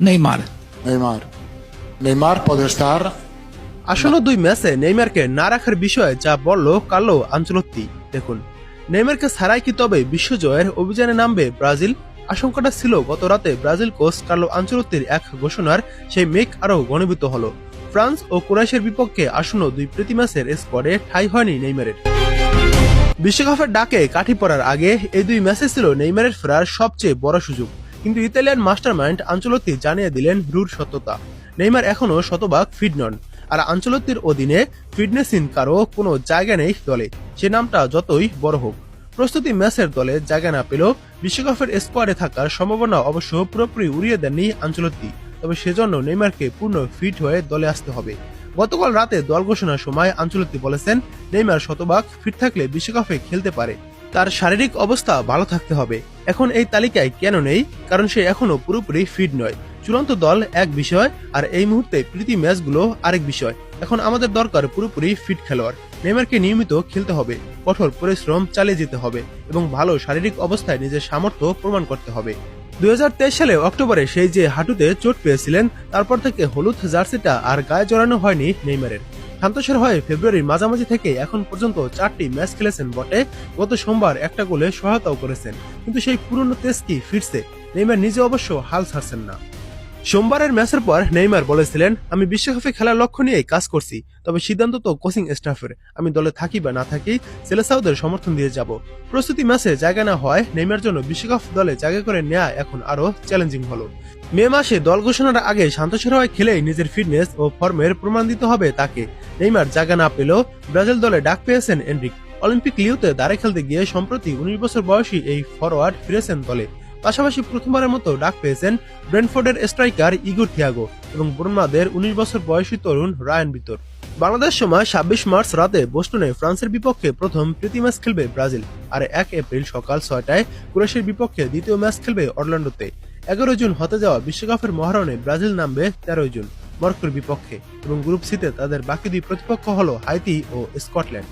Neymar. Neymar. Neymar puede estar. আসন্ন 2 ম্যাচে নেইমারকে না রাখার বিষয়ে যা বলল কার্লো আনচেলত্তি। দেখুন, নেইমারকে ছাড়াই কি তবে বিশ্বজয়ের অভিযানে নামবে ব্রাজিল? আশঙ্কাটা ছিল গত রাতে ব্রাজিল কোচ কার্লো আনচেলত্তির এক ঘোষণার সেই মেঘ আরও ঘনীভূত হলো। ফ্রান্স ও ক্রোয়েশিয়ার বিপক্ষে আসন্ন 2 প্রীতি ম্যাচের স্কোয়াডে ঠাঁই হয়নি নেইমারের। বিশ্বকাপের ডাকে কাঠি পড়ার আগে এই 2 ম্যাচে ছিল নেইমারের ফেরার সবচেয়ে বড় সুযোগ, কিন্তু ইতালিয়ান মাস্টারমাইন্ড আনচেলত্তি জানিয়ে দিলেন রূঢ় সত্যতা। নেইমার এখনও শতভাগ ফিট নন, আর আনচেলত্তির অধীনে ফিটনেসহীন কারো কোনো জায়গা নেই দলে, সে নামটা যতই বড় হোক। প্রস্তুতি ম্যাচের দলে জায়গা না পেলেও বিশ্বকাপের স্কোয়াডে থাকার সম্ভাবনা অবশ্য পুরোপুরি উড়িয়ে দেননি আনচেলত্তি, তবে সেজন্য নেইমারকে পূর্ণ ফিট হয়ে দলে আসতে হবে। গতকাল রাতে দল ঘোষণার সময় আনচেলত্তি বলেছেন, নেইমার শতভাগ ফিট থাকলে বিশ্বকাপে খেলতে পারে, তার শারীরিক অবস্থা ভালো থাকতে হবে। এখন এই তালিকায় কেন নেই? কারণ সে এখনো পুরোপুরি ফিট নয়। চূড়ান্ত দল এক বিষয়, আর এই মুহূর্তে প্রীতি ম্যাচগুলো আরেক বিষয়। এখন আমাদের দরকার পুরোপুরি ফিট খেলোয়াড়। নেইমারকে নিয়মিত খেলতে হবে, কঠোর পরিশ্রম চালিয়ে যেতে হবে এবং ভালো শারীরিক অবস্থায় নিজের সামর্থ্য প্রমাণ করতে হবে। 2023 সালে অক্টোবরে সেই যে হাঁটুতে চোট পেয়েছিলেন, তারপর থেকে হলুদ জার্সিটা আর গায়ে জড়ানো হয়নি নেইমারের। সান্তোসের হয়ে ফেব্রুয়ারির মাঝামাঝি থেকে এখন পর্যন্ত 4টি ম্যাচ খেলেছেন বটে, গত সোমবার একটা গোলে সহায়তাও করেছেন, কিন্তু সেই পুরনো তেজ কি ফিরছে? নেইমার নিজে অবশ্য হাল ছাড়ছেন না। সোমবারের ম্যাচের পর নেইমার বলেছিলেন, আমি বিশ্বকাপে খেলার লক্ষ্য নিয়েই কাজ করছি, তবে সিদ্ধান্ত তো কোচিং স্টাফের। আমি দলে থাকি বা না থাকি, সেলেসাওদের সমর্থন দিয়ে যাব। প্রস্তুতি ম্যাচে জায়গা না হয় নেইমার জন্য বিশ্বকাপ দলে জায়গা করে নেওয়া এখন আরো চ্যালেঞ্জিং হলো। মে মাসে দল ঘোষণার আগে সান্তোসের হয়ে খেলেই নিজের ফিটনেস ও ফর্মের প্রমাণ দিতে হবে তাকে। নেইমার জায়গা না পেলেও ব্রাজিল দলে ডাক পেয়েছেন এনরিক। অলিম্পিক লিওতে দাঁড়ে খেলতে গিয়ে সম্প্রতি 19 বছর বয়সী এই ফরওয়ার্ড ফিরেছেন দলে। পাশাপাশি প্রথমবারের মতো ডাক পেয়েছেন ব্রেন্টফোর্ডের স্ট্রাইকার ইগোর থিয়াগো এবং ব্রুনমাদের 19 বছর বয়সী তরুণ রায়ান বিতর। বাংলাদেশ সময় 26 মার্চ রাতে বোস্টনে ফ্রান্সের বিপক্ষে প্রথম প্রীতি ম্যাচ খেলবে ব্রাজিল, আর 1 এপ্রিল সকাল 6টায় ক্রোয়েশিয়ার বিপক্ষে দ্বিতীয় ম্যাচ খেলবে অরল্যান্ডোতে। 11 জুন হতে যাওয়া বিশ্বকাপের মহারণে ব্রাজিল নামবে 13 জুন মরক্কোর বিপক্ষে, এবং গ্রুপ সিতে তাদের বাকি 2 প্রতিপক্ষ হল হাইতি ও স্কটল্যান্ড।